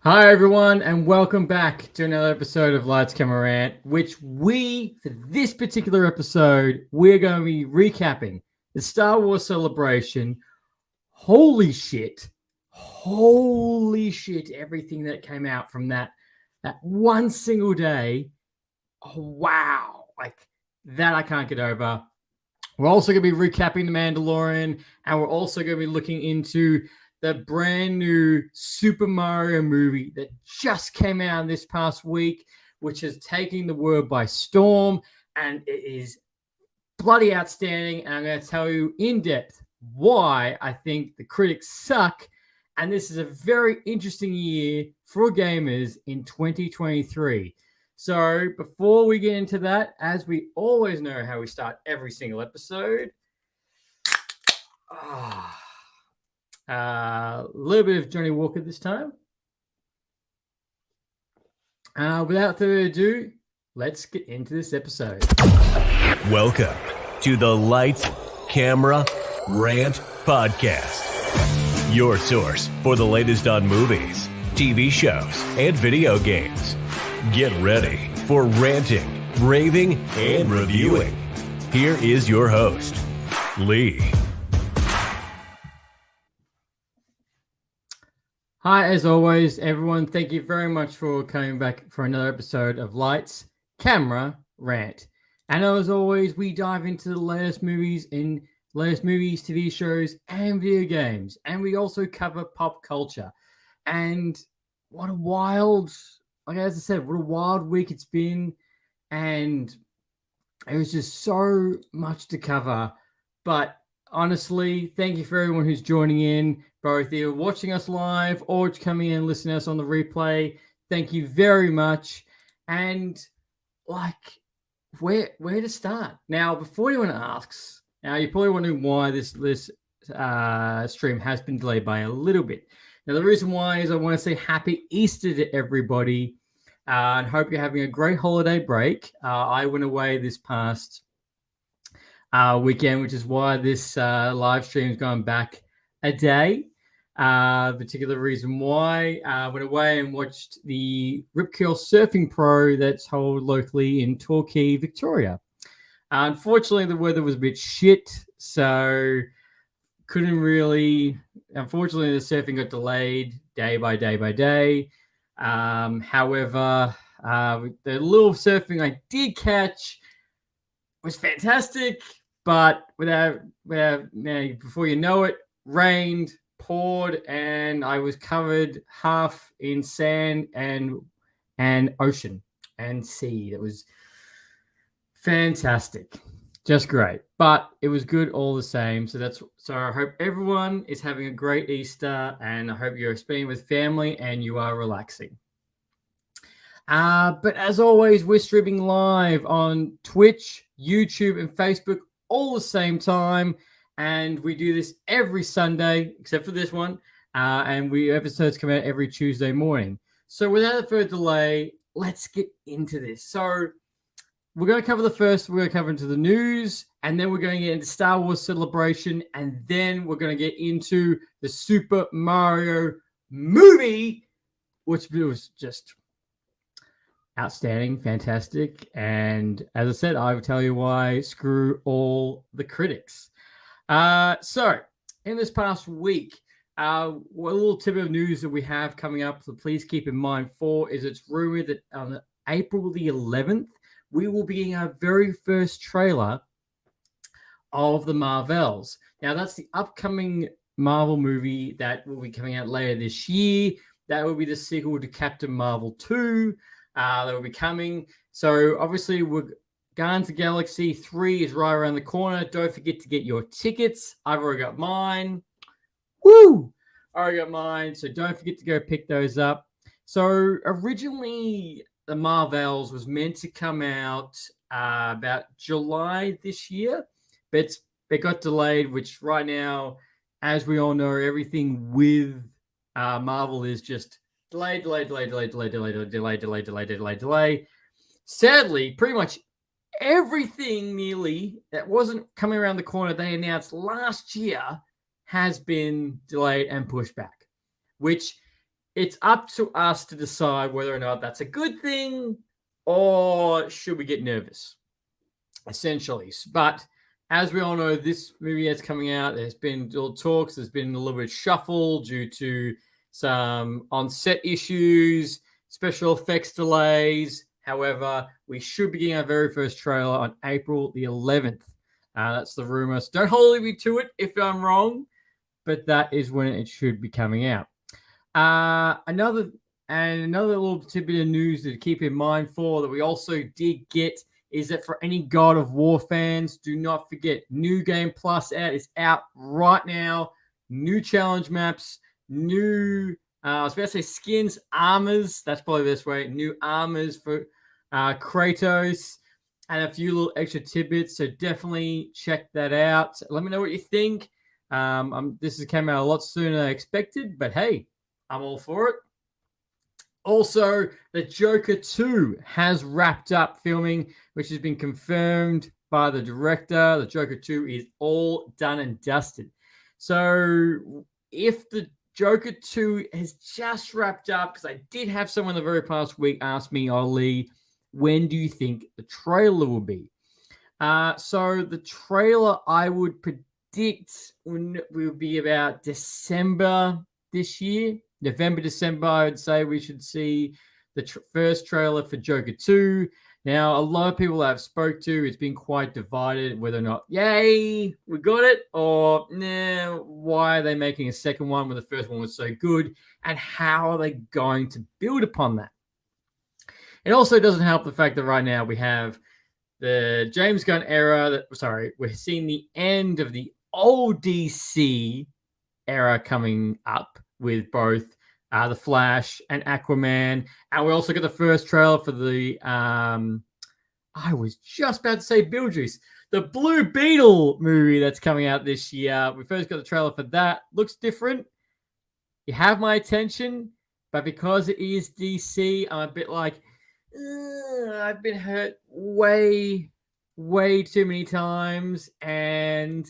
Hi, everyone, and welcome back to another episode of Lights Camera Rant, which for this particular episode, we're going to be recapping the Star Wars celebration. Holy shit, everything that came out from that one single day. Oh, wow. Like, that I can't get over. We're also going to be recapping The Mandalorian, and we're also going to be looking into the brand new Super Mario movie that just came out this past week, which is taking the world by storm, and it is bloody outstanding. And I'm going to tell you in depth why I think the critics suck. And this is a very interesting year for gamers in 2023. So before we get into that, as we always know how we start every single episode, a little bit of Johnny Walker this time. Without further ado, let's get into this episode. Welcome to the Lights, Camera, Rant podcast. Your source for the latest on movies, TV shows, and video games. Get ready for ranting, raving, and reviewing. Here is your host, Lee. Hi, as always, everyone. Thank you very much for coming back for another episode of Lights, Camera, Rant. And as always, we dive into the latest movies, TV shows, and video games. And we also cover pop culture. And what a wild, as I said, what a wild week it's been. And it was just so much to cover. But honestly, thank you for everyone who's joining in, both either watching us live or coming in and listening to us on the replay. Thank you very much. And where to start? Now, before anyone asks, now you're probably wondering why this stream has been delayed by a little bit. Now, the reason why is I want to say Happy Easter to everybody, and hope you're having a great holiday break. I went away this past weekend, which is why this live stream is going back a day. Particular reason why I went away and watched the Rip Curl Surfing Pro that's held locally in Torquay, Victoria. Unfortunately, the weather was a bit shit, so couldn't really. Unfortunately, the surfing got delayed day by day by day. However, the little surfing I did catch was fantastic, but without before you know it, rained, poured, and I was covered half in sand and ocean and sea. It was fantastic, just great, but it was good all the same. So I hope everyone is having a great Easter, and I hope you're spending with family and you are relaxing. But as always, we're streaming live on Twitch, YouTube, and Facebook all the same time. And we do this every Sunday, except for this one. And episodes come out every Tuesday morning. So without further delay, let's get into this. So we're going to cover we're going to cover into the news, and then we're going to get into Star Wars Celebration, and then we're going to get into the Super Mario movie, which was just outstanding, fantastic. And as I said, I will tell you why. Screw all the critics. So in this past week, a little tip of news that we have coming up, so please keep in mind is it's rumored that on April the 11th, we will be getting our very first trailer of the Marvels. Now, that's the upcoming Marvel movie that will be coming out later this year. That will be the sequel to Captain Marvel 2. That will be coming. So obviously, Guardians of the Galaxy 3 is right around the corner. Don't forget to get your tickets. I've already got mine. Woo! I already got mine. So don't forget to go pick those up. So originally, the Marvels was meant to come out about July this year, but it got delayed, which right now, as we all know, everything with Marvel is just delay. Sadly, pretty much everything nearly that wasn't coming around the corner they announced last year has been delayed and pushed back, which it's up to us to decide whether or not that's a good thing or should we get nervous, essentially. But as we all know, this movie is coming out. There's been little talks. There's been a little bit of shuffle due to some on-set issues, special effects delays. However, we should be getting our very first trailer on April the 11th. That's the rumor. So don't hold me to it if I'm wrong, but that is when it should be coming out. Another little tidbit of news to keep in mind for that we also did get is that for any God of War fans, do not forget New Game Plus is out right now. New challenge maps, new I was about to say skins, armors. That's probably the best way. New armors for Kratos, and a few little extra tidbits. So definitely check that out. Let me know what you think. This has come out a lot sooner than I expected, but hey, I'm all for it. Also, the Joker 2 has wrapped up filming, which has been confirmed by the director. The Joker 2 is all done and dusted. So if the Joker 2 has just wrapped up, because I did have someone the very past week ask me, Lee, when do you think the trailer will be? So the trailer, I would predict, will be about December this year. November, December, I would say we should see the first trailer for Joker 2. Now, a lot of people I've spoke to, it's been quite divided whether or not, yay, we got it, or nah, why are they making a second one when the first one was so good, and how are they going to build upon that? It also doesn't help the fact that right now we have the James Gunn era, we're seeing the end of the old DC era coming up with both The Flash and Aquaman. And we also got the first trailer for the, I was just about to say Beetlejuice, the Blue Beetle movie that's coming out this year. We first got the trailer for that. Looks different. You have my attention, but because it is DC, I'm a bit like, I've been hurt way too many times, and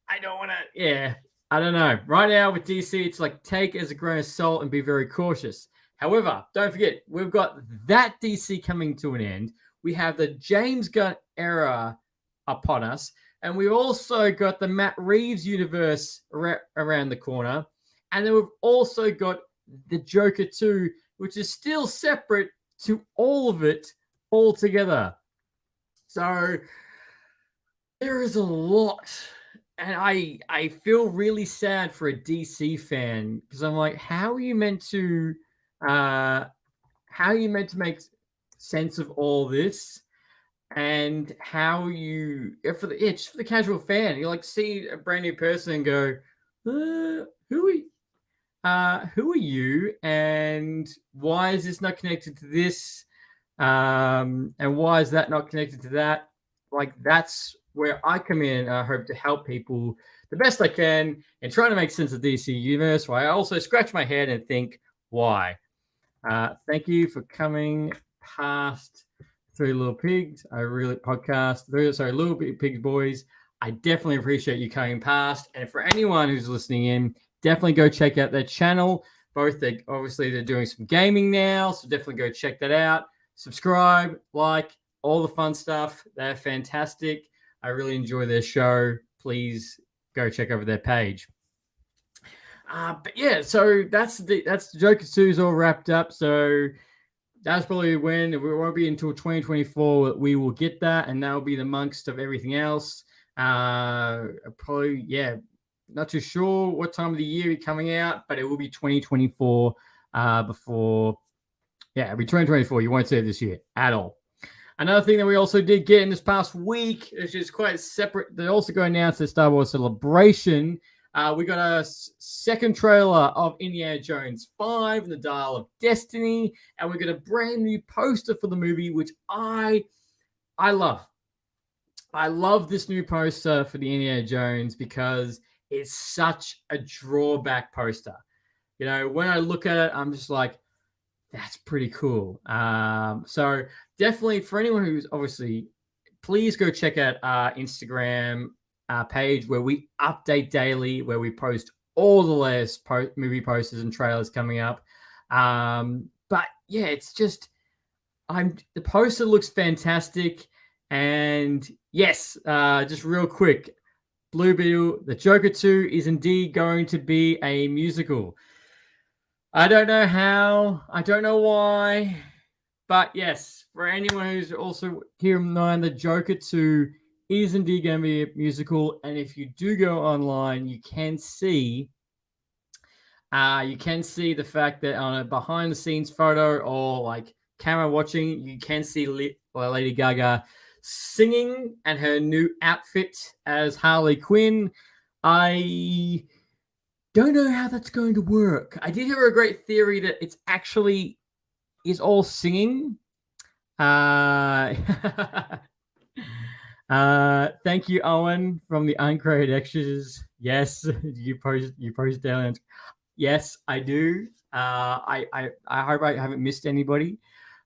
I don't want to, I don't know. Right now with DC, it's like take it as a grain of salt and be very cautious. However, don't forget, we've got that DC coming to an end. We have the James Gunn era upon us, and we've also got the Matt Reeves universe around the corner. And then we've also got the Joker 2, which is still separate to all of it all together. So there is a lot. And I feel really sad for a DC fan because I'm like, how are you meant to make sense of all this? And how you just for the casual fan, you like see a brand new person and go, who are you, and why is this not connected to this, and why is that not connected to that? Like, that's where I come in. I hope to help people the best I can in trying to make sense of DC universe. Why I also scratch my head and think, why? Thank you for coming past Three Little Pigs. Little Pigs boys. I definitely appreciate you coming past. And for anyone who's listening in, definitely go check out their channel. They're doing some gaming now, so definitely go check that out. Subscribe, like, all the fun stuff. They're fantastic. I really enjoy their show. Please go check over their page. But yeah, so that's the Joker 2 is all wrapped up. So that's probably when it won't be until 2024 that we will get that, and that will be amongst of everything else. Probably, not too sure what time of the year it's coming out, but it will be 2024 it'll be 2024. You won't see it this year at all. Another thing that we also did get in this past week, which is quite separate, they're also going to announce the Star Wars Celebration. We got a second trailer of Indiana Jones 5 and the Dial of Destiny, and we got a brand new poster for the movie, which I love. I love this new poster for the Indiana Jones because it's such a drawback poster. You know, when I look at it, I'm just like, that's pretty cool. So definitely for anyone who's obviously, please go check out our Instagram page where we update daily, where we post all the latest movie posters and trailers coming up. But yeah, it's just the poster looks fantastic. And yes, just real quick, Blue Beetle, the Joker 2 is indeed going to be a musical. I don't know how, I don't know why, but yes, for anyone who's also here in mind, the Joker 2 is indeed going to be a musical. And if you do go online, you can see the fact that on a behind the scenes photo or like camera watching, you can see Lady Gaga singing and her new outfit as Harley Quinn. I don't know how that's going to work. I did hear a great theory that it's actually is all singing. Thank you, Owen, from the Uncredited Extras. Yes, you post down. Yes, I do. I hope I haven't missed anybody.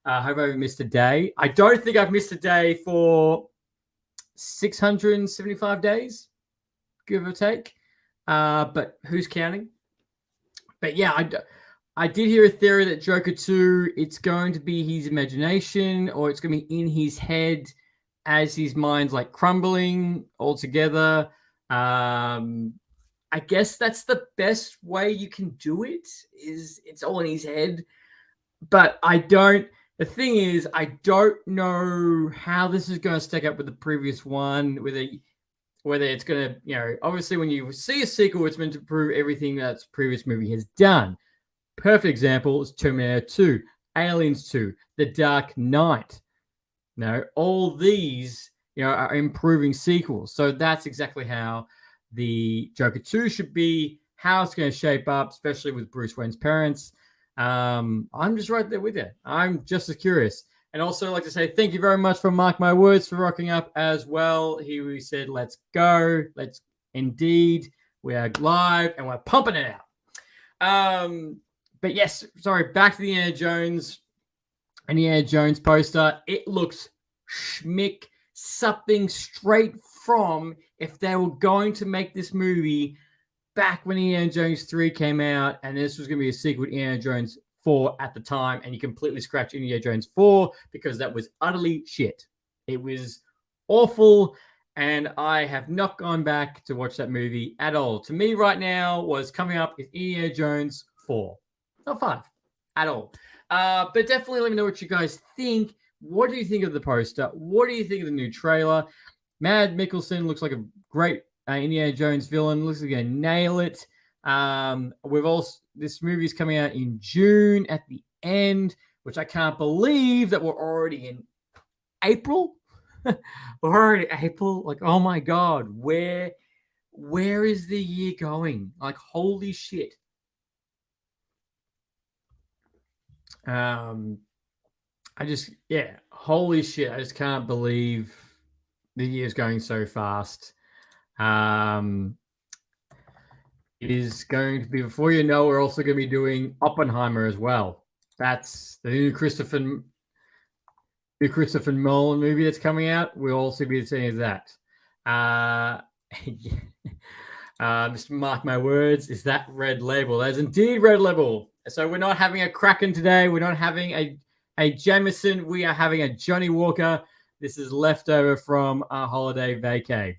I hope I haven't missed a day. I don't think I've missed a day for 675 days, give or take. But who's counting? But yeah, I did hear a theory that Joker 2, it's going to be his imagination, or it's going to be in his head as his mind's like crumbling altogether. I guess that's the best way you can do it, is it's all in his head. But the thing is, I don't know how this is going to stack up with the previous one, whether it's going to, obviously when you see a sequel, it's meant to prove everything that the previous movie has done. Perfect example is Terminator 2, Aliens 2, The Dark Knight. All these, are improving sequels. So that's exactly how the Joker 2 should be, how it's going to shape up, especially with Bruce Wayne's parents. I'm just right there with you. I'm just as curious. And also like to say thank you very much for Mark My Words for rocking up as well. He said, let's go. Let's indeed. We are live and we're pumping it out. But yes, sorry, back to the Indiana Jones poster. It looks schmick, something straight from if they were going to make this movie back when Indiana Jones 3 came out, and this was going to be a sequel to Indiana Jones 4 at the time, and you completely scratched Indiana Jones 4 because that was utterly shit. It was awful, and I have not gone back to watch that movie at all. To me right now, what's coming up is Indiana Jones 4. Not 5 at all. But definitely let me know what you guys think. What do you think of the poster? What do you think of the new trailer? Mad Mikkelsen looks like a great Indiana Jones villain. Looks like he's gonna nail it. This movie is coming out in June at the end, which I can't believe that we're already in April. We're already April. Like, oh my god, where is the year going? Like, holy shit. Holy shit. I just can't believe the year's going so fast. It is going to be, before you know, we're also going to be doing Oppenheimer as well. That's the new Christopher Nolan movie that's coming out. We'll also be seeing that. Mr. Mark My Words, is that Red Label? That is indeed Red Label. So we're not having a Kraken today. We're not having a Jameson. We are having a Johnny Walker. This is leftover from our holiday vacay.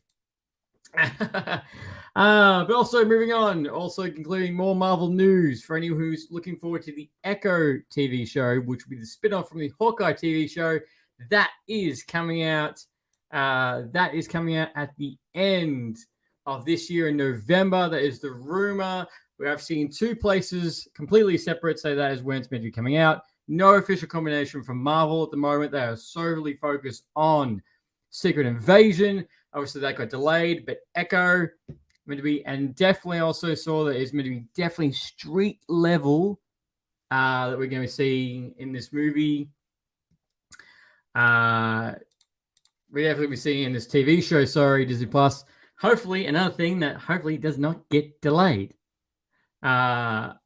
But also moving on, also including more Marvel news for anyone who's looking forward to the Echo TV show, which will be the spin-off from the Hawkeye TV show. That is coming out. That is coming out at the end of this year in November. That is the rumor. We have seen two places completely separate say that is when it's meant to be coming out. No official combination from Marvel at the moment. They are solely focused on Secret Invasion. Obviously, that got delayed, but Echo meant to be, and definitely also saw that it's meant to be definitely street level that we're going to be seeing in this movie. We definitely be seeing in this TV show. Sorry, Disney Plus. Hopefully, another thing that hopefully does not get delayed. Thank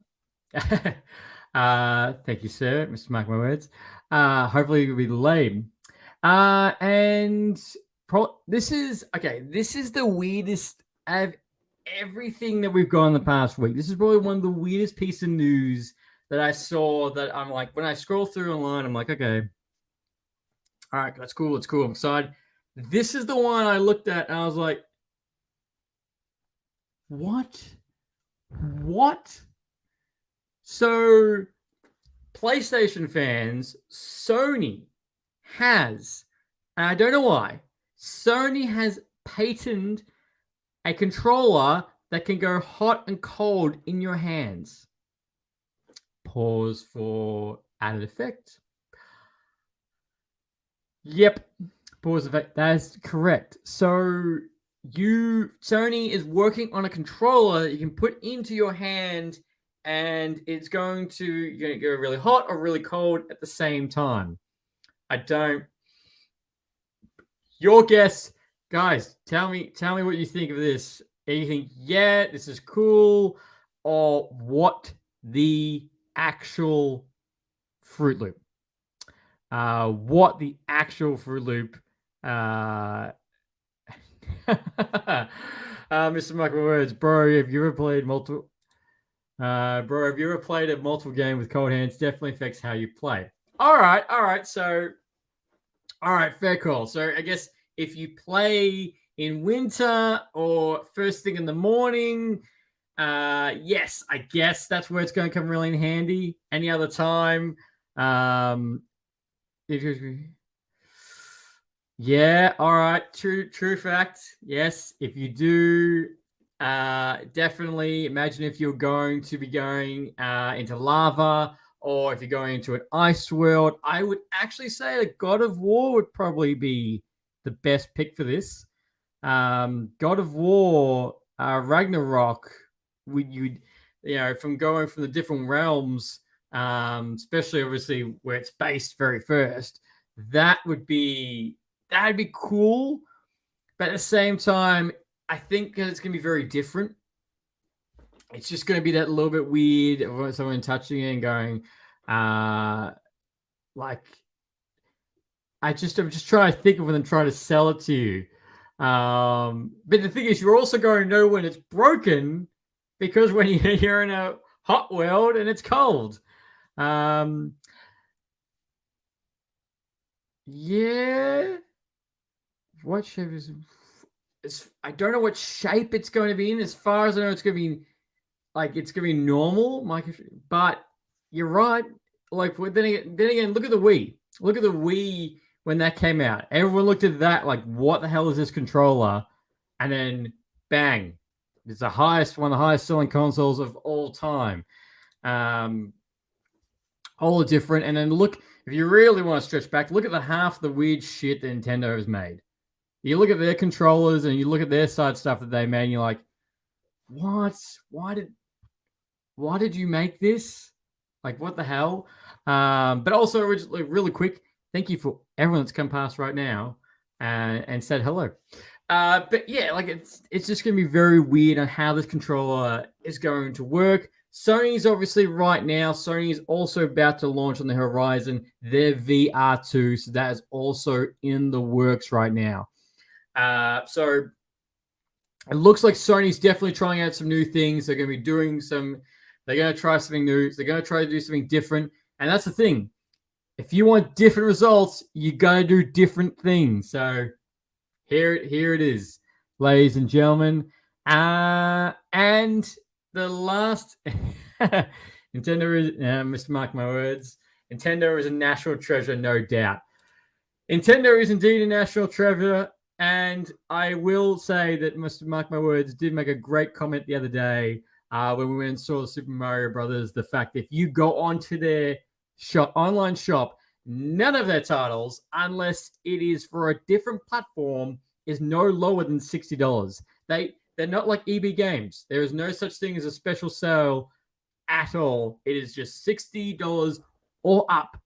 you, sir. Mr. Mark My Words. Hopefully, it will be delayed. This is the weirdest of everything that we've got in the past week. This is probably one of the weirdest pieces of news that I saw that I'm like, when I scroll through online, I'm like, okay, all right, that's cool. It's cool. I'm excited. This is the one I looked at and I was like, what? What? So, PlayStation fans, Sony has, and I don't know why, Sony has patented a controller that can go hot and cold in your hands. Pause for added effect. Yep. Pause effect. That is correct. So Sony is working on a controller that you can put into your hand and it's going to go really hot or really cold at the same time. Your guess, guys, tell me what you think of this. And you think, yeah, this is cool, or what the actual Fruit Loop? What the actual Fruit Loop? Mr. Michael Words, bro, have you ever played multiple? Bro, have you ever played a multiple game with cold hands? Definitely affects how you play. All right. So, all right, fair call. So, I guess if you play in winter or first thing in the morning, yes, I guess that's where it's going to come really in handy. Any other time, yeah, all right, true fact. Yes, if you do, definitely imagine if you're going to be going into lava or if you're going into an ice world. I would actually say that God of War would probably be the best pick for this. God of War, Ragnarok, from going from the different realms, especially obviously where it's based very first, that'd be cool. But at the same time, I think it's going to be very different. It's just going to be that little bit weird of someone touching it and going, like, I'm just trying to think of them trying to sell it to you. But the thing is, you're also going to know when it's broken because when you're in a hot world and it's cold. Yeah. What shape is? I don't know what shape it's going to be in. As far as I know, it's going to be normal, but you're right. Like then again, look at the Wii. Look at the Wii when that came out. Everyone looked at that like, what the hell is this controller? And then bang, it's one of the highest selling consoles of all time. All different. And then look, if you really want to stretch back, look at the half the weird shit that Nintendo has made. You look at their controllers and you look at their side stuff that they made, and you're like, what? Why did you make this? Like, what the hell? But also, originally, really quick, thank you for everyone that's come past right now and said hello. But yeah, like it's just going to be very weird on how this controller is going to work. Sony's obviously right now. Sony is also about to launch on the horizon their VR2, so that is also in the works right now. So it looks like Sony's definitely trying out some new things. They're going to be doing they're going to try something new. They're going to try to do something different. And that's the thing. If you want different results, you got to do different things. So here it is, ladies and gentlemen. And the last Nintendo is, Mr. Mark my words, Nintendo is a national treasure, no doubt. Nintendo is indeed a national treasure. And I will say that Mr. Mark my words did make a great comment the other day when we went and saw the Super Mario Brothers. The fact that if you go onto their online shop, none of their titles, unless it is for a different platform, is no lower than $60. They're not like EB Games. There is no such thing as a special sale at all. It is just $60 or up.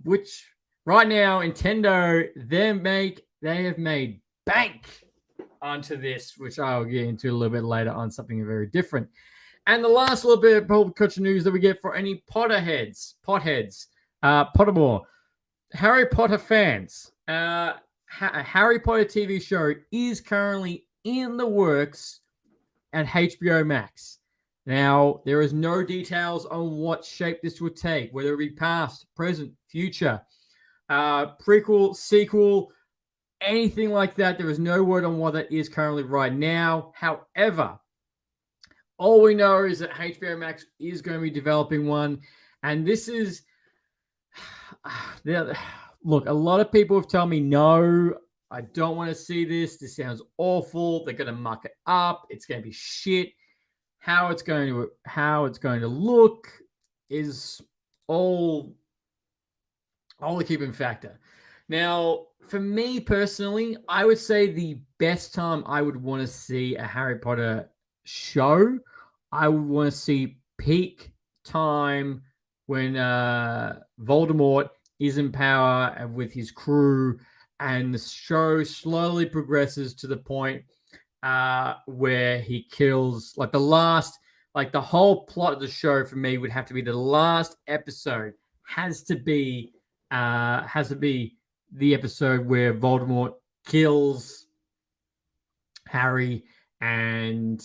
Which right now, Nintendo, they have made bank onto this, which I'll get into a little bit later on something very different. And the last little bit of pop culture news that we get for any potheads, Pottermore, Harry Potter fans, a Harry Potter TV show is currently in the works at HBO Max. Now, there is no details on what shape this would take, whether it be past, present, future, prequel, sequel, anything like that. There is no word on what that is currently right now. However, all we know is that HBO Max is going to be developing one. And this is, look, a lot of people have told me, no, I don't want to see this. This sounds awful. They're going to muck it up. It's going to be shit. How it's going to look is all the keeping factor. Now, for me personally, I would say the best time I would want to see a Harry Potter show, I would want to see peak time when Voldemort is in power and with his crew, and the show slowly progresses to the point where he kills, like the whole plot of the show for me would have to be the last episode has to be the episode where Voldemort kills Harry and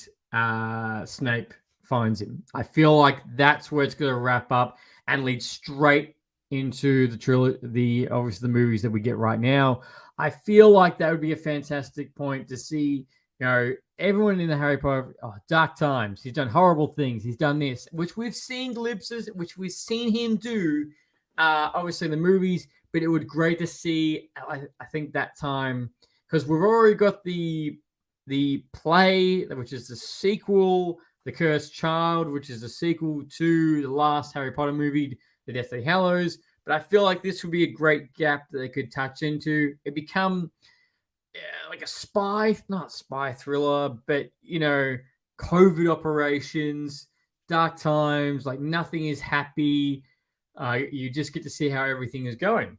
Snape finds him. I feel like that's where it's going to wrap up and lead straight into the trilogy, obviously the movies that we get right now. I feel like that would be a fantastic point to see. Everyone in the Harry Potter, dark times. He's done horrible things. He's done this, which we've seen glimpses, which we've seen him do, obviously in the movies. But it would be great to see. I think that time, because we've already got the play, which is the sequel, The Cursed Child, which is the sequel to the last Harry Potter movie, The Deathly Hallows. But I feel like this would be a great gap that they could touch into. It become like a not spy thriller, but COVID operations, dark times, like nothing is happy. You just get to see how everything is going.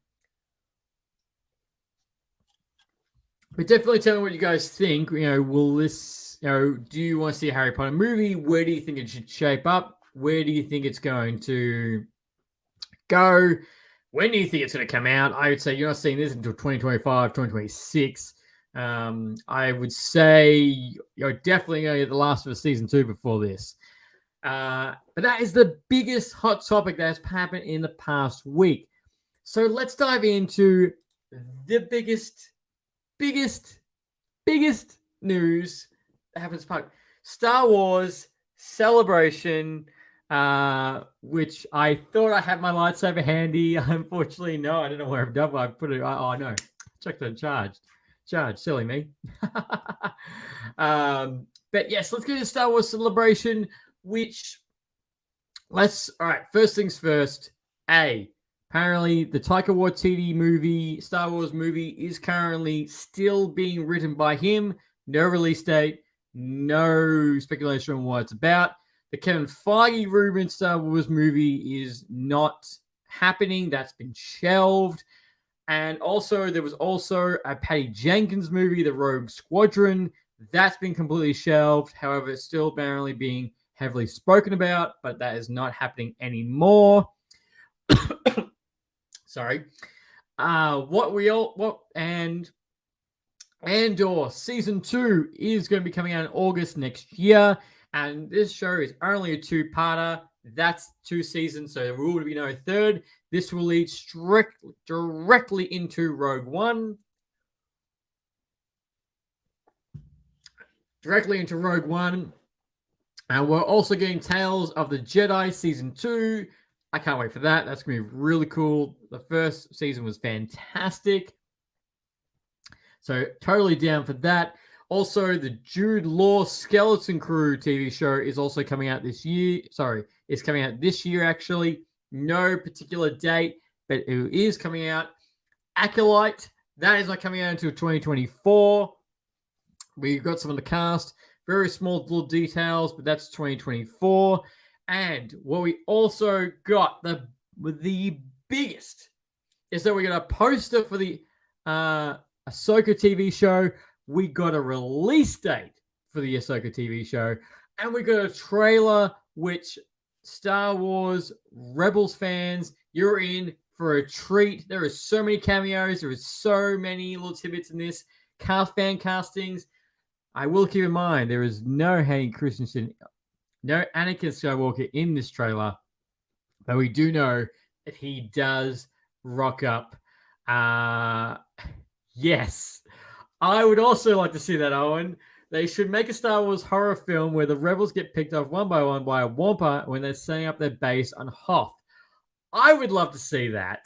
But definitely tell me what you guys think. Will this, do you want to see a Harry Potter movie? Where do you think it should shape up? Where do you think it's going to go? When do you think it's going to come out? I would say you're not seeing this until 2025, 2026. I would say you're definitely going to get The Last of Us Season 2 before this. But that is the biggest hot topic that has happened in the past week. So let's dive into the biggest news that happens. Star Wars Celebration, which I thought I had my lightsaber handy. Unfortunately, no, I don't know where I've done. I put it. Oh no, checked on charge, silly me. But yes, let's go to Star Wars Celebration. All right, first things first. Apparently the Taika Waititi movie, Star Wars movie, is currently still being written by him. No release date, no speculation on what it's about. The Kevin Feige rumored Star Wars movie is not happening. That's been shelved. And also, there was also a Patty Jenkins movie, The Rogue Squadron. That's been completely shelved. However, it's still apparently being heavily spoken about, but that is not happening anymore. Sorry. Andor Season 2 is going to be coming out in August next year. And this show is only a two-parter. That's 2 seasons, so there will be no third. This will lead directly into Rogue One. And we're also getting Tales of the Jedi Season 2. I can't wait for that. That's going to be really cool. The first season was fantastic. So totally down for that. Also, the Jude Law Skeleton Crew TV show is also coming out this year. It's coming out this year, actually. No particular date, but it is coming out. Acolyte, that is not coming out until 2024. We've got some of the cast. Very small little details, but that's 2024. And what we also got, the biggest, is that we got a poster for the Ahsoka TV show. We got a release date for the Ahsoka TV show. And we got a trailer, which Star Wars Rebels fans, you're in for a treat. There are so many cameos. There is so many little tidbits in this. Fan castings. I will keep in mind, there is no Hayden Christensen no Anakin Skywalker in this trailer, but we do know that he does rock up. Yes, I would also like to see that, Owen. They should make a Star Wars horror film where the rebels get picked off one by one by a Wampa when they're setting up their base on Hoth. I would love to see that.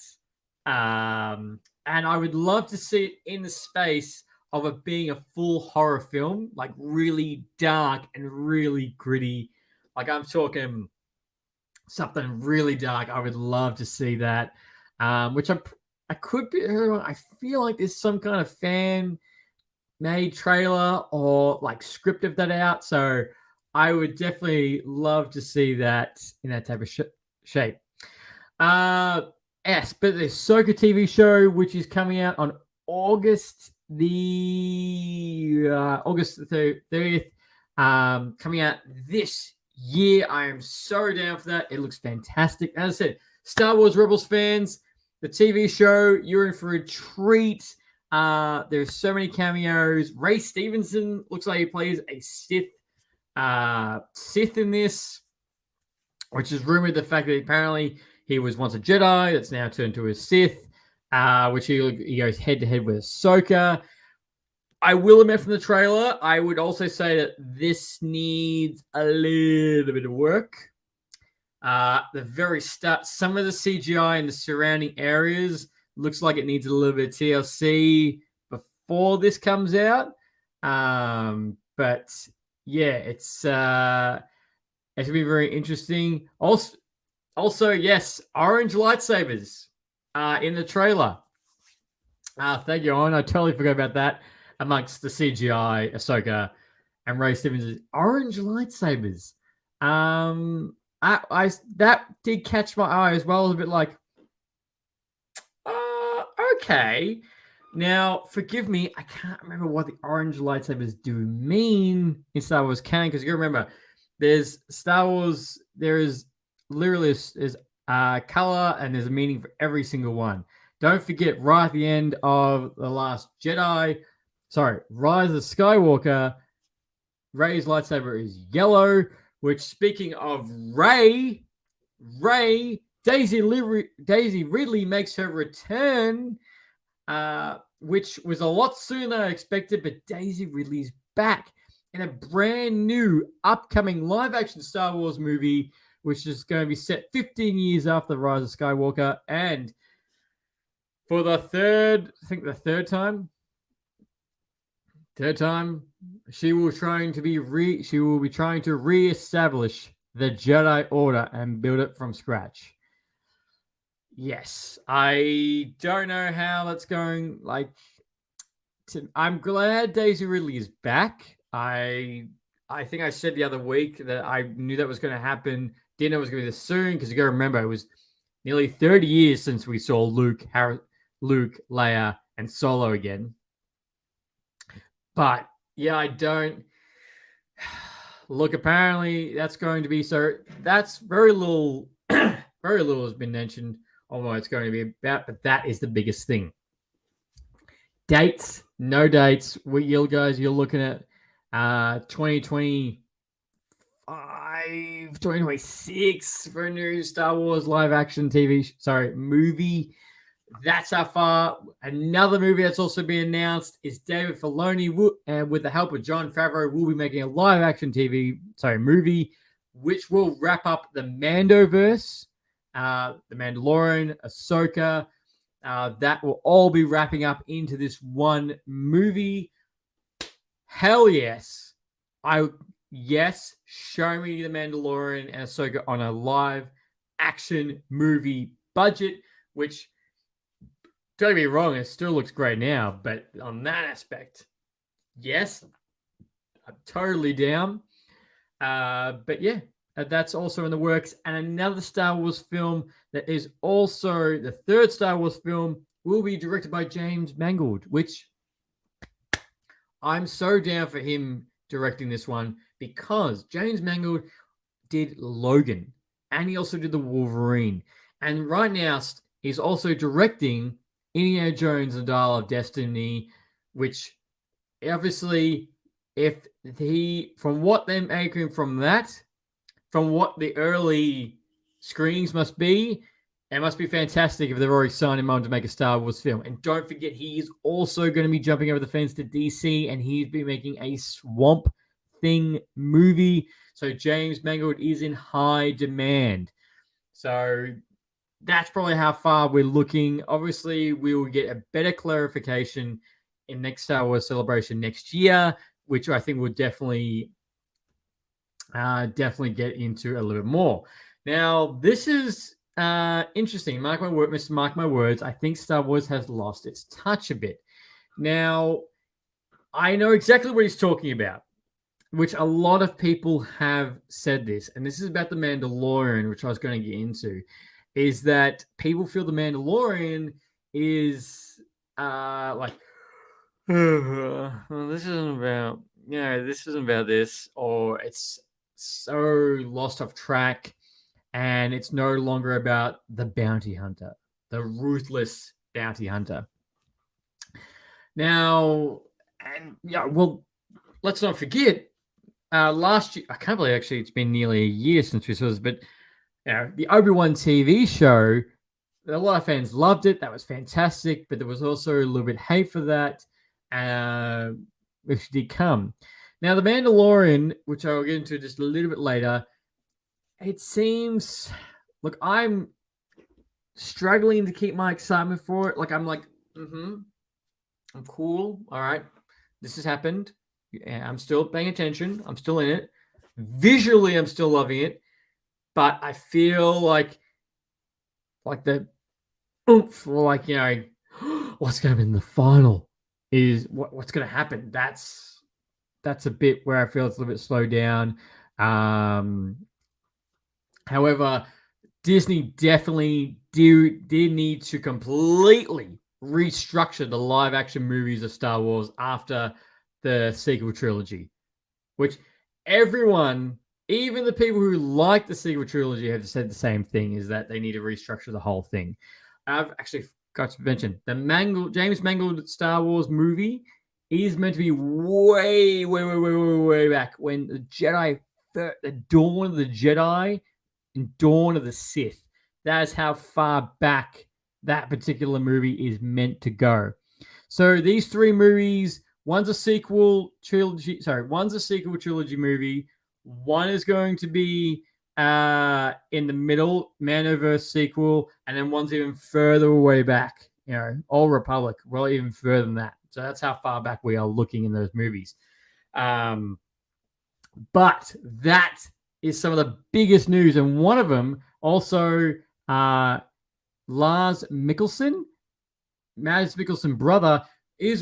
And I would love to see it in the space of it being a full horror film, like really dark and really gritty. Like I'm talking something really dark. I would love to see that. Which I could be wrong. I feel like there's some kind of fan made trailer or like script of that out. So I would definitely love to see that in that type of shape. Yes, but the Ahsoka TV show, which is coming out on August the 30th, coming out this year. I am so down for that. It looks fantastic. As I said, Star Wars Rebels fans, the TV show, you're in for a treat. There's so many cameos. Ray Stevenson looks like he plays a Sith in this, which is rumored the fact that apparently he was once a Jedi that's now turned to a Sith, which he goes head-to-head with Ahsoka. I will admit from the trailer, I would also say that this needs a little bit of work. The very start, some of the CGI in the surrounding areas looks like it needs a little bit of TLC before this comes out. But yeah, it's going to be very interesting. Also, yes, orange lightsabers in the trailer. Thank you, Owen. I totally forgot about that. Amongst the CGI, Ahsoka, and Ray Stevens, orange lightsabers. That did catch my eye as well. A bit like, okay. Now, forgive me, I can't remember what the orange lightsabers do mean in Star Wars canon, because you remember, there's Star Wars. There is literally is color, and there's a meaning for every single one. Don't forget, right at the end of The Last Jedi, Rise of Skywalker, Rey's lightsaber is yellow, which, speaking of Rey, Daisy Ridley makes her return, which was a lot sooner than I expected, but Daisy Ridley's back in a brand new upcoming live-action Star Wars movie, which is going to be set 15 years after the Rise of Skywalker, and for the third time, she will be trying to reestablish the Jedi Order and build it from scratch. Yes, I don't know how that's going. I'm glad Daisy Ridley is back. I think I said the other week that I knew that was going to happen. Didn't know it was going to be this soon, because you got to remember, it was nearly 30 years since we saw Luke, Leia, and Solo again. But yeah, I don't look. Apparently, that's going to be so. That's very little. Very little has been mentioned on what it's going to be about, but that is the biggest thing. Dates, no dates. You're looking at 2025, 2026 for a new Star Wars live action movie. Movie. That's how far. Another movie that's also been announced is David Filoni, with the help of Jon Favreau, will be making a live-action movie, which will wrap up the Mandoverse, the Mandalorian, Ahsoka. That will all be wrapping up into this one movie. Hell yes. Yes, show me the Mandalorian and Ahsoka on a live-action movie budget, which, don't get me wrong, it still looks great now, but on that aspect, yes, I'm totally down. But yeah, that's also in the works. And another Star Wars film that is also the third Star Wars film will be directed by James Mangold, which I'm so down for him directing this one, because James Mangold did Logan, and he also did the Wolverine. And right now, he's also directing Indiana Jones and Dial of Destiny, which obviously, from what they're making from that, from what the early screenings must be, it must be fantastic if they've already signed him on to make a Star Wars film. And don't forget, he's also going to be jumping over the fence to DC, and he's been making a Swamp Thing movie. So James Mangold is in high demand. So that's probably how far we're looking. Obviously, we will get a better clarification in next Star Wars Celebration next year, which I think will definitely get into a little bit more. Now, this is interesting. Mark my words. I think Star Wars has lost its touch a bit. Now, I know exactly what he's talking about, which a lot of people have said this, and this is about The Mandalorian, which I was going to get into, is that people feel The Mandalorian is like, well, this isn't about this, or it's so lost off track, and it's no longer about the bounty hunter, the ruthless bounty hunter. Now, and yeah, well, let's not forget, last year, I can't believe actually it's been nearly a year since we saw this, but the Obi-Wan TV show, a lot of fans loved it. That was fantastic, but there was also a little bit of hate for that, which did come. Now, The Mandalorian, which I'll get into just a little bit later, it seems, look, I'm struggling to keep my excitement for it. Like, I'm like, I'm cool. All right, this has happened. Yeah, I'm still paying attention. I'm still in it. Visually, I'm still loving it. But I feel like the oomph, or like, what's going to be in the final is what's going to happen. That's a bit where I feel it's a little bit slowed down. However, Disney definitely did need to completely restructure the live action movies of Star Wars after the sequel trilogy, which everyone, even the people who like the sequel trilogy, have said the same thing, is that they need to restructure the whole thing. I've actually got to mention the James Mangold Star Wars movie is meant to be way back when the Jedi, the Dawn of the Jedi and Dawn of the Sith. That is how far back that particular movie is meant to go. So these three movies, one's a sequel trilogy movie. One is going to be in the middle, Mandoverse sequel, and then one's even further way back, Old Republic, well, even further than that. So that's how far back we are looking in those movies. But that is some of the biggest news, and one of them also, Lars Mikkelsen, Mads Mikkelsen's brother,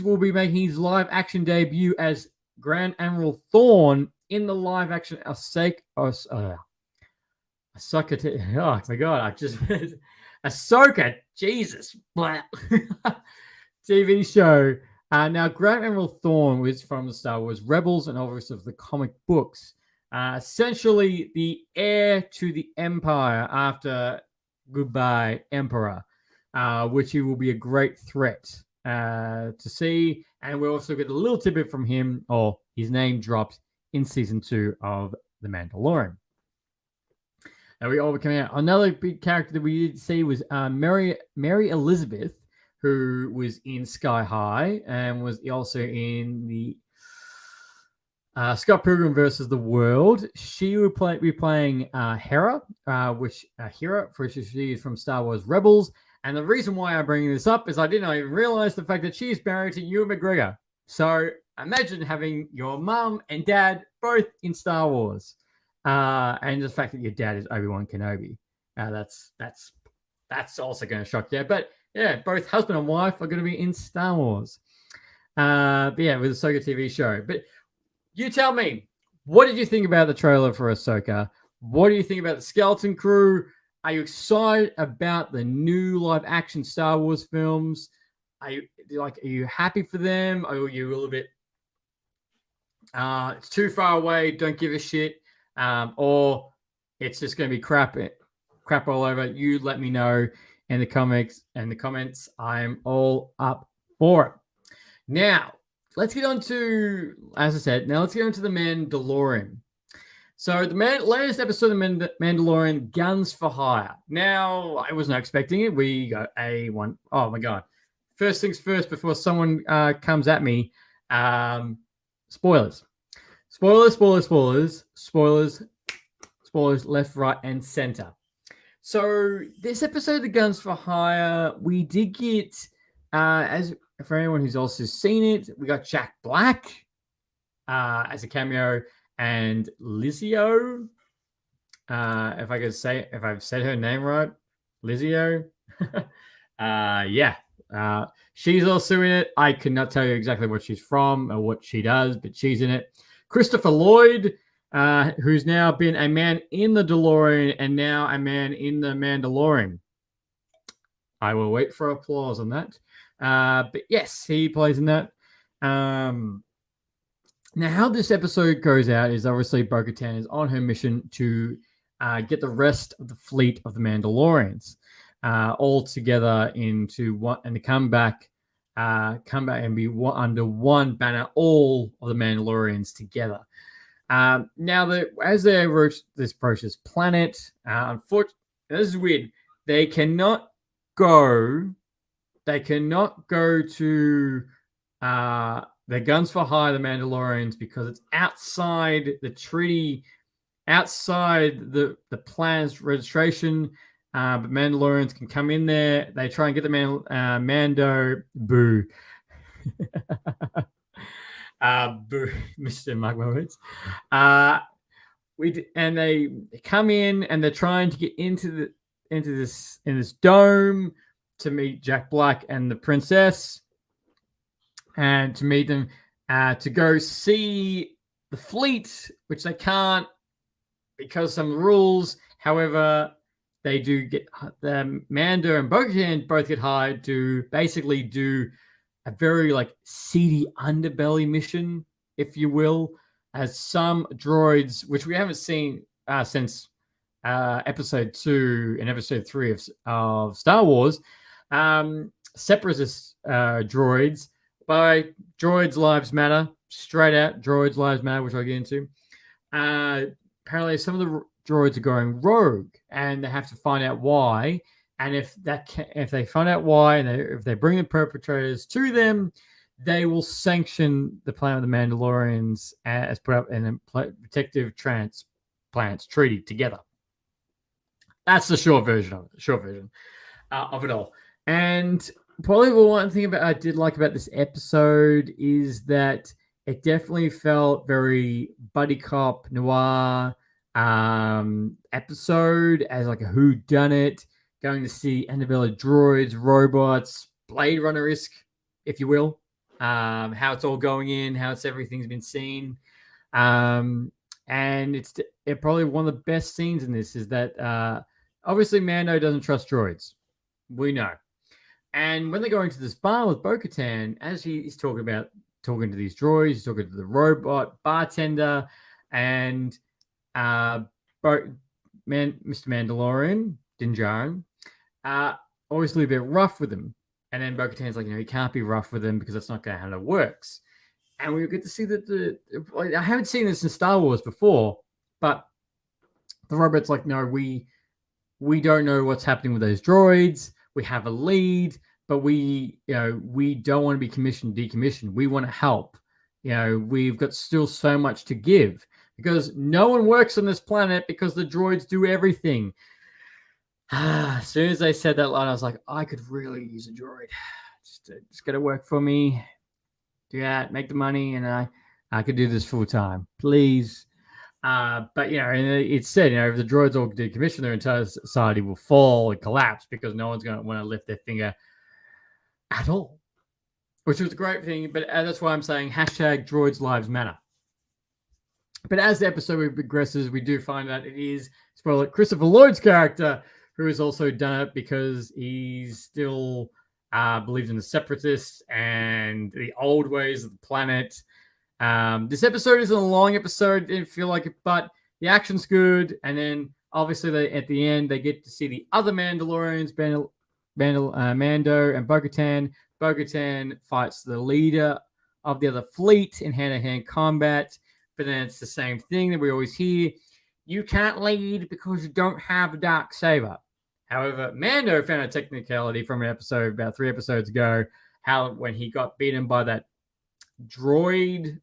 will be making his live action debut as Grand Admiral Thrawn in the live action Ahsoka. Oh my god! Ahsoka, Jesus, TV show. Now, Grand Admiral Thrawn was from the Star Wars Rebels and obviously of the comic books. Essentially, the heir to the Empire after Goodbye Emperor, which he will be a great threat to see. And we also get a little tidbit from him, or his name dropped in season 2 of The Mandalorian. Now, we all came out. Another big character that we did see was Mary Elizabeth, who was in Sky High and was also in the Scott Pilgrim versus the World. She would be playing Hera, which she is from Star Wars Rebels. And the reason why I'm bringing this up is I didn't even realize the fact that she's married to Ewan McGregor. So imagine having your mum and dad both in Star Wars, and the fact that your dad is Obi-Wan Kenobi. That's also going to shock you. But yeah, both husband and wife are going to be in Star Wars. But yeah, with the Ahsoka TV show. But you tell me, what did you think about the trailer for Ahsoka? What do you think about the Skeleton Crew? Are you excited about the new live action Star Wars films? Are you happy for them? Or are you a little bit, it's too far away, don't give a shit, or it's just going to be crap all over? You let me know in the comments. I'm all up for it. Now, let's get on to, as I said, The Mandalorian. So the latest episode of Mandalorian, Guns for Hire. Now, I was not expecting it. We got A1. Oh, my God. First things first, before someone comes at me, spoilers. Spoilers left, right, and center. So this episode of the Guns for Hire, we did get, as for anyone who's also seen it, we got Jack Black as a cameo, and Lizio, if I've said her name right, Lizio, she's also in it. I could not tell you exactly what she's from or what she does, but she's in it. Christopher Lloyd, who's now been a man in the DeLorean and now a man in the Mandalorian. I will wait for applause on that. But yes, he plays in that. Now, how this episode goes out is obviously Bo-Katan is on her mission to get the rest of the fleet of the Mandalorians all together into one, and to come back and be under one banner, all of the Mandalorians together. Now, as they approach this planet, unfortunately, this is weird. They cannot go to the Guns for Hire, the Mandalorians, because it's outside the treaty, outside the plan's registration. But Mandalorians can come in there. They try and get the Mando. Boo. Boo. Mr. Mark my words. And they come in and they're trying to get into this dome to meet Jack Black and the princess, and to meet them, to go see the fleet, which they can't because some rules. However, they do get the Mando and Bo-Katan both get hired to basically do a very seedy underbelly mission, if you will, as some droids, which we haven't seen since episode 2 and episode 3 of Star Wars, separatist droids. By Droids Lives Matter, straight out Droids Lives Matter, which I'll get into. Apparently, some of the droids are going rogue, and they have to find out why. And if they find out why, and if they bring the perpetrators to them, they will sanction the plan of the Mandalorians as put up in a protective transplants treaty together. That's the short version of it all. And probably the one thing I did like about this episode is that it definitely felt very buddy cop noir episode, as a whodunit, going to see antebellum droids, robots, Blade Runner-esque, if you will. How it's all going in, how everything's been seen. And it's probably one of the best scenes in this is that obviously Mando doesn't trust droids. We know. And when they go into this bar with Bo-Katan, as he's talking to these droids, he's talking to the robot bartender, and Mr. Mandalorian, Din Djarin, obviously a bit rough with him. And then Bo-Katan's you can't be rough with him because that's not how it works. And we get to see that I haven't seen this in Star Wars before, but the robot's no, we don't know what's happening with those droids. We have a lead, but we don't want to be decommissioned. We want to help. We've got still so much to give because no one works on this planet because the droids do everything. As soon as they said that line, I was like, I could really use a droid. Just got to work for me. Do that, make the money, and I could do this full time, please. But and it's said, if the droids all decommission, their entire society will fall and collapse because no one's going to want to lift their finger at all, which was a great thing. But that's why I'm saying #Droids Lives Matter. But as the episode progresses, we do find out it is, spoiler, Christopher Lloyd's character who has also done it because he's still believes in the separatists and the old ways of the planet. This episode isn't a long episode, didn't feel like it, but the action's good. And then obviously at the end, they get to see the other Mandalorians, Mando and Bo-Katan. Bo-Katan fights the leader of the other fleet in hand-to-hand combat. But then it's the same thing that we always hear. you can't lead because you don't have a dark saber. However, Mando found a technicality from an episode about 3 episodes ago, how when he got beaten by that droid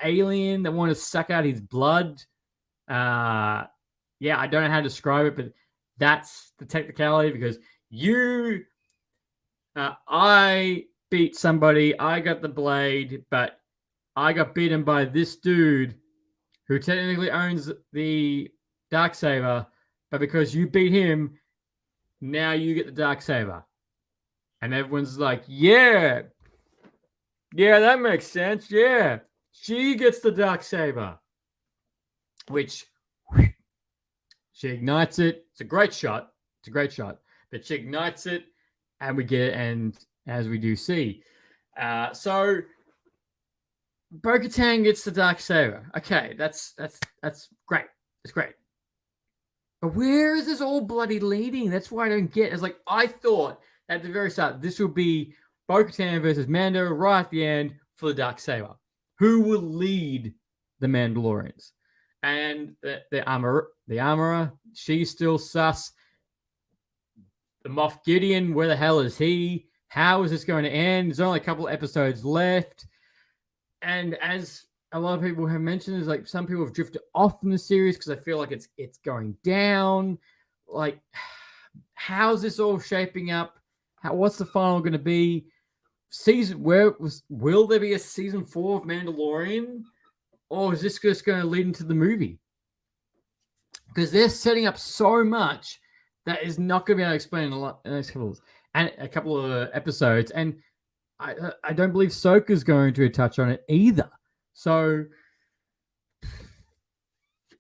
alien that wanted to suck out his blood. I don't know how to describe it, but that's the technicality because I beat somebody, I got the blade, but I got beaten by this dude who technically owns the Darksaber, but because you beat him, now you get the Darksaber. And everyone's like, yeah, that makes sense. Yeah, she gets the Darksaber, which she ignites it. It's a great shot. But she ignites it, and we get it, and as we do see. So Bo-Katan gets the Darksaber. Okay, that's great. It's great. But where is this all bloody leading? That's why I don't get. It's like I thought at the very start this would be Bo-Katan versus Mando right at the end for the Darksaber. Who will lead the Mandalorians? And the armorer, she's still sus. The Moff Gideon, where the hell is he? How is this going to end? There's only a couple of episodes left. And as a lot of people have mentioned, is like some people have drifted off from the series because I feel like it's going down. Like, how's this all shaping up? What's the final going to be? Will there be a season 4 of Mandalorian? Or is this just going to lead into the movie? Because they're setting up so much that is not going to be able to explain in the next couple of episodes. And I don't believe Ahsoka's going to touch on it either. So,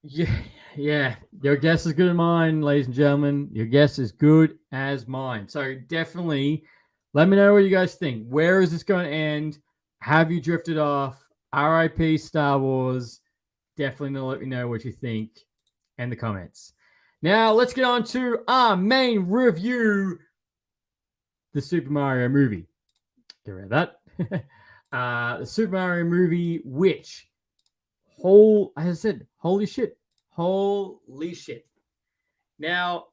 yeah, your guess is good as mine, ladies and gentlemen. Your guess is good as mine. So definitely let me know what you guys think. Where is this going to end? Have you drifted off? RIP Star Wars. Definitely let me know what you think in the comments. Now, let's get on to our main review, the Super Mario movie. Get rid of that. The Super Mario movie, which, as I said, holy shit. Now,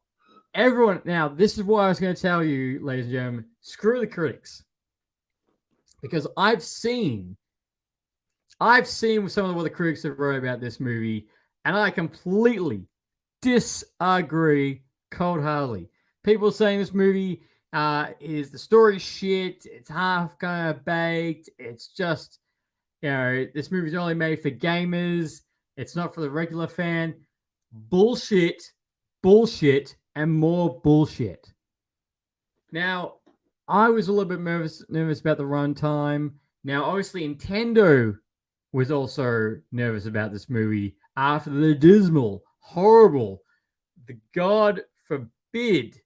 this is what I was going to tell you, ladies and gentlemen. Screw the critics. Because I've seen some of what the critics have wrote about this movie, and I completely disagree cold-heartedly. People saying this movie is the story shit, it's half kind of baked, it's just, this movie's only made for gamers, it's not for the regular fan. Bullshit, and more bullshit. Now, I was a little bit nervous about the runtime. Now, obviously, Nintendo was also nervous about this movie after the dismal, horrible, the God forbid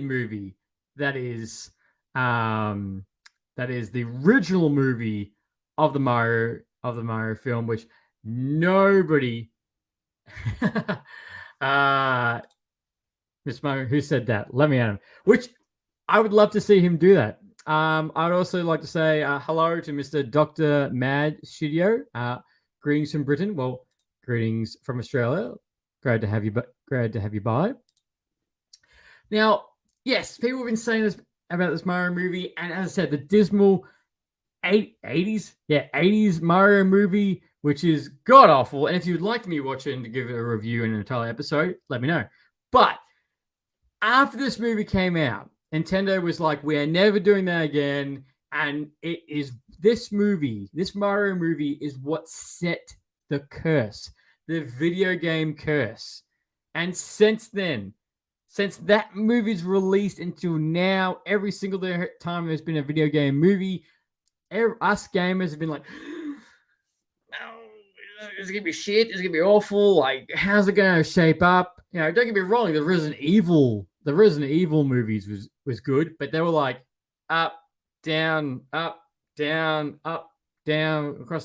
movie that is the original movie of the Mario film, which nobody Miss Mario, who said that? Let me at him. Which I would love to see him do that. I'd also like to say hello to Mr. Dr. Mad Studio. Greetings from Britain. Well, greetings from Australia. Glad to have you by. Now, yes, people have been saying this about this Mario movie, and as I said, the dismal 80s Mario movie, which is god awful. And if you'd like me to watch it and to give it a review in an entire episode, let me know. But after this movie came out, Nintendo was like, "We are never doing that again." And it is this Mario movie, is what set the curse, the video game curse. And since then, since that movie's released until now, every single time there's been a video game movie, us gamers have been like, it's gonna be shit, it's gonna be awful, like, how's it gonna shape up? Don't get me wrong, the Resident Evil movies was good, but they were like up, down, across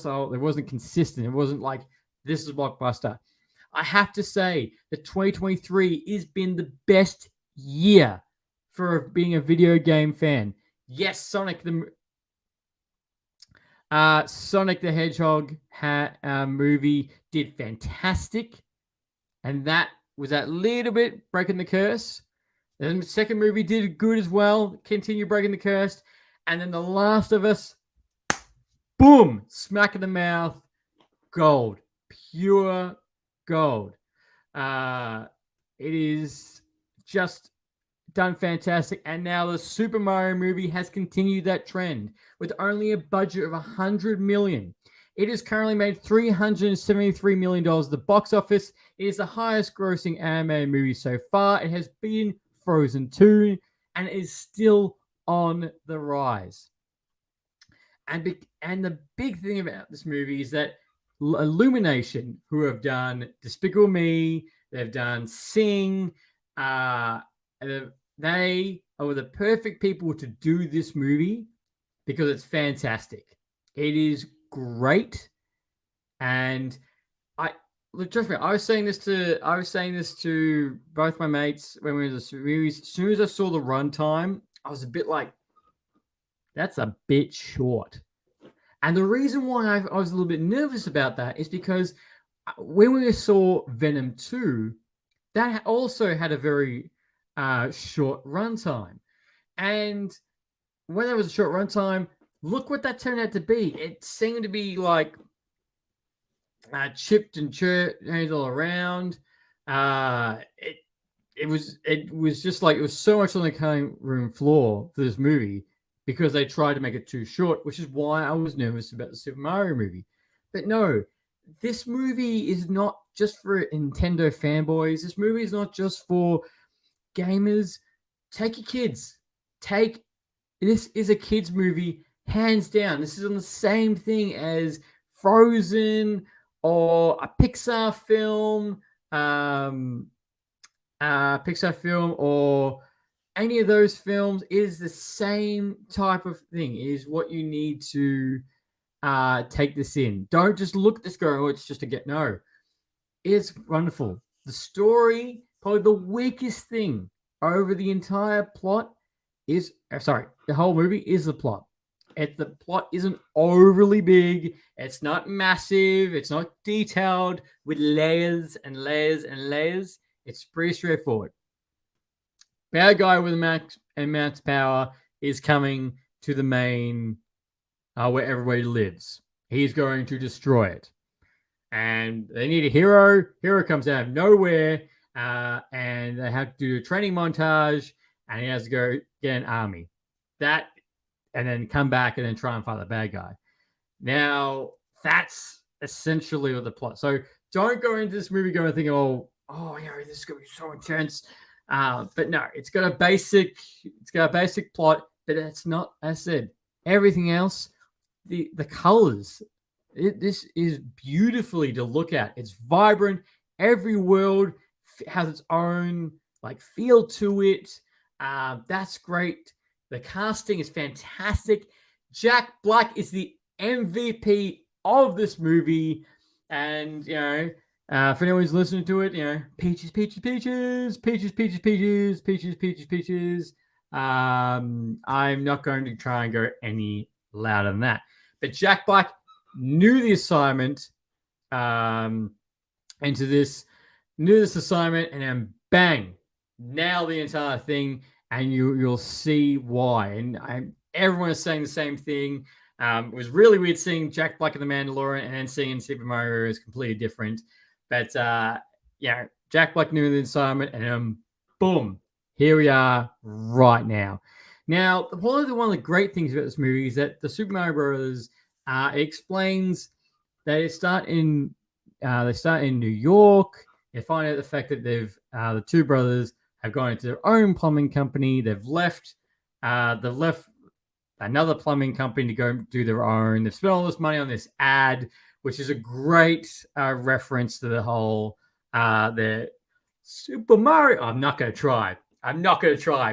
the whole. It wasn't consistent. It wasn't like, this is blockbuster. I have to say that 2023 has been the best year for being a video game fan. Yes, Sonic Sonic the Hedgehog movie did fantastic, and that was that little bit breaking the curse. Then the second movie did good as well, continue breaking the curse, and then The Last of Us, boom, smack in the mouth, gold, pure gold. It is just done fantastic, and now the Super Mario movie has continued that trend with only a budget of $100 million. It has currently made $373 million at the box office. It is the highest grossing animated movie so far. It has beaten Frozen 2 and is still on the rise. And the big thing about this movie is that Illumination, who have done Despicable Me, they've done Sing, they are the perfect people to do this movie because it's fantastic. It is great, and trust me, I was saying this to both my mates when we were in the movies. As soon as I saw the runtime, I was a bit like, that's a bit short. And the reason why I was a little bit nervous about that is because when we saw Venom 2, that also had a very short runtime. And when there was a short runtime, look what that turned out to be. It seemed to be like chipped and changed all around. It was just like, it was so much on the cutting room floor for this movie because they tried to make it too short, which is why I was nervous about the Super Mario movie. But no, this movie is not just for Nintendo fanboys. This movie is not just for gamers. Take your kids. This is a kids movie, hands down. This is on the same thing as Frozen or a Pixar film, or any of those films. Is the same type of thing. It is what you need to take this in. Don't just look at this go, oh, it's just a get. No, it's wonderful. The story, probably the weakest thing over the entire plot is, the whole movie is the plot. The plot isn't overly big. It's not massive. It's not detailed with layers and layers and layers. It's pretty straightforward. Bad guy with immense power is coming to the main where everybody lives. He's going to destroy it. And they need a hero. Hero comes out of nowhere, and they have to do a training montage, and he has to go get an army. And then come back and then try and fight the bad guy. Now, that's essentially what the plot. So don't go into this movie going thinking, this is going to be so intense. But no, it's got a basic plot, but it's not, as I said, everything else, the colors, this is beautifully to look at. It's vibrant. Every world has its own feel to it. That's great. The casting is fantastic. Jack Black is the MVP of this movie. And, if anyone's listening to it, peaches, peaches, peaches, peaches, peaches, peaches, peaches, peaches, peaches. I'm not going to try and go any louder than that. But Jack Black knew the assignment into this assignment, and then bang, nailed the entire thing. And you'll see why. And everyone is saying the same thing. It was really weird seeing Jack Black in The Mandalorian and then seeing Super Mario is completely different. But Jack Black knew the assignment, and boom, here we are right now. Now, one of the great things about this movie is that the Super Mario Brothers explains that they start in New York. They find out the fact that the two brothers have gone into their own plumbing company. They've left another plumbing company to go do their own. They've spent all this money on this ad, which is a great reference to the whole the Super Mario. I'm not going to try,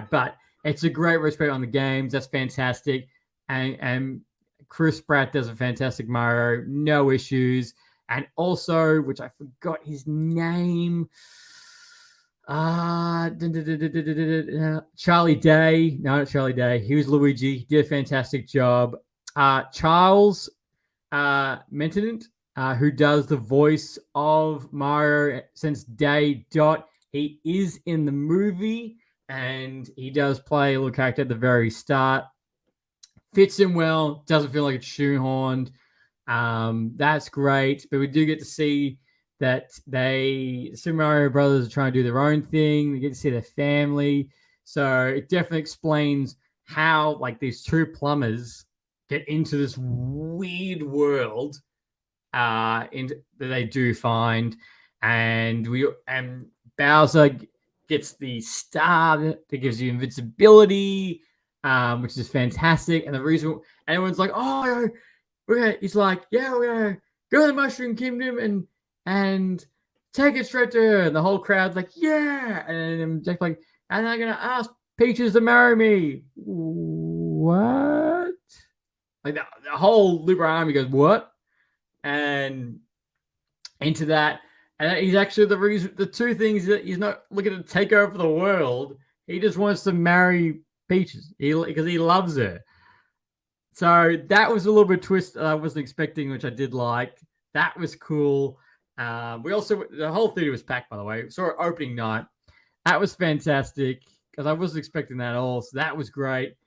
but it's a great respect on the games. That's fantastic. And Chris Pratt does a fantastic Mario. No issues. And also, which I forgot his name, Charlie Day. No, not Charlie Day. He was Luigi. He did a fantastic job. Charles Maintenance, who does the voice of Mario since day dot. He is in the movie, and he does play a little character at the very start. Fits in well, doesn't feel like it's shoehorned. That's great, but we do get to see that Super Mario Brothers are trying to do their own thing. We get to see their family, so it definitely explains how like these two plumbers get into this weird world that they do find, and Bowser gets the star that gives you invincibility, which is fantastic. And the reason everyone's like, "Oh, he's like, yeah, we're gonna go to the Mushroom Kingdom and take it straight to her." And the whole crowd's like, "Yeah!" And then Jack's like, "And I'm gonna ask Peaches to marry me." What? Like the whole Libra army goes, "What?" And into that. And he's actually the two things that he's not looking to take over the world. He just wants to marry Peaches because he loves her. So that was a little bit twist I wasn't expecting, which I did like. That was cool. The whole theater was packed, by the way. We saw it opening night. That was fantastic because I wasn't expecting that at all. So that was great.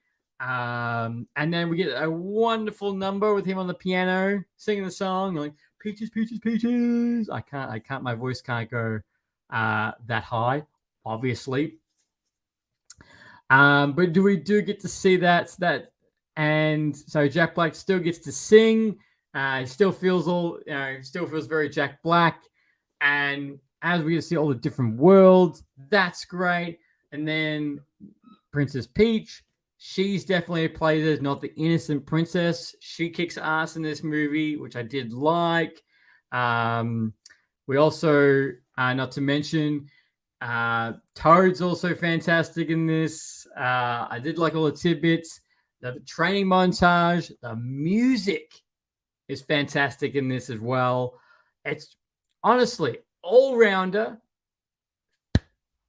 And then we get a wonderful number with him on the piano singing the song, like "Peaches, Peaches, Peaches." I can't. My voice can't go that high, obviously. But we do get to see that, and so Jack Black still gets to sing. He still feels still feels very Jack Black, and as we get to see all the different worlds, that's great. And then Princess Peach, she's definitely played as not the innocent princess. She kicks ass in this movie, which I did like. We also, not to mention, Toad's also fantastic in this. I did like all the tidbits. The training montage, the music is fantastic in this as well. It's honestly all rounder.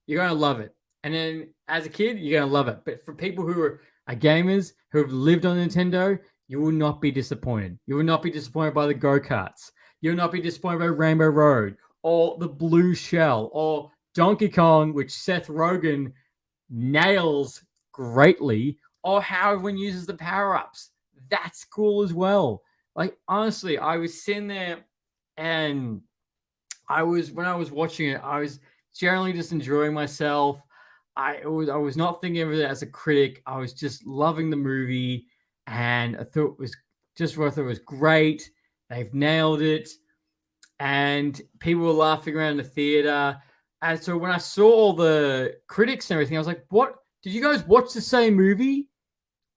You're gonna love it. And then as a kid, you're gonna love it. But for people who are gamers who have lived on Nintendo, you will not be disappointed. You will not be disappointed by the go-karts. You will not be disappointed by Rainbow Road or the Blue Shell or Donkey Kong, which Seth Rogen nails greatly, or how everyone uses the power-ups. That's cool as well. Like honestly, I was sitting there and when I was watching it, I was generally just enjoying myself. I was not thinking of it as a critic. I was just loving the movie, and I thought it was great. They've nailed it, and people were laughing around the theater. And so when I saw all the critics and everything, I was like, "What? Did you guys watch the same movie?"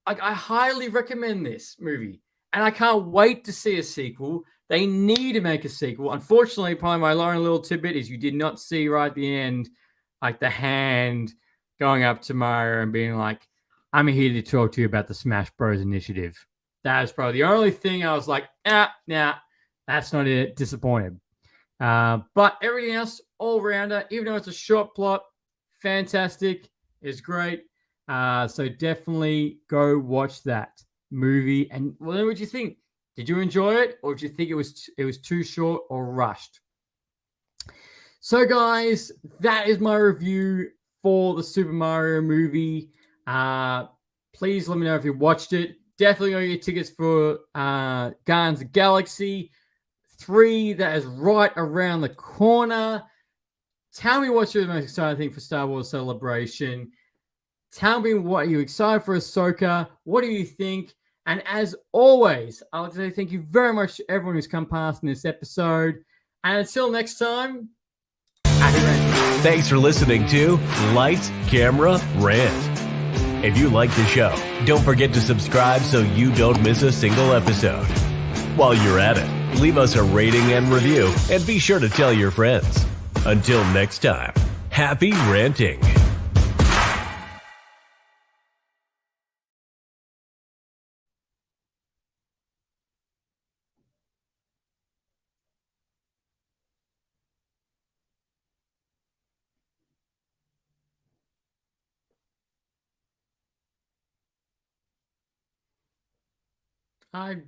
Like, I highly recommend this movie, and I can't wait to see a sequel. They need to make a sequel. Unfortunately, probably my lone little tidbit is you did not see right at the end, like the hand going up to Mario and being like, "I'm here to talk to you about the Smash Bros. Initiative." That is probably the only thing I was like, nah, that's not it. Disappointed. But everything else, all rounder, even though it's a short plot, fantastic. It's great. So definitely go watch that movie. And what did you think? Did you enjoy it, or did you think it was too short or rushed? So, guys, that is my review for the Super Mario movie. Please let me know if you watched it. Definitely go get tickets for Guardians of the Galaxy 3. That is right around the corner. Tell me what you're the most excited thing for Star Wars Celebration. Tell me what you're excited for Ahsoka. What do you think? And as always, I would say thank you very much to everyone who's come past in this episode. And until next time, thanks for listening to Lights, Camera, Rant. If you like the show, don't forget to subscribe so you don't miss a single episode. While you're at it, leave us a rating and review, and be sure to tell your friends. Until next time, happy ranting. I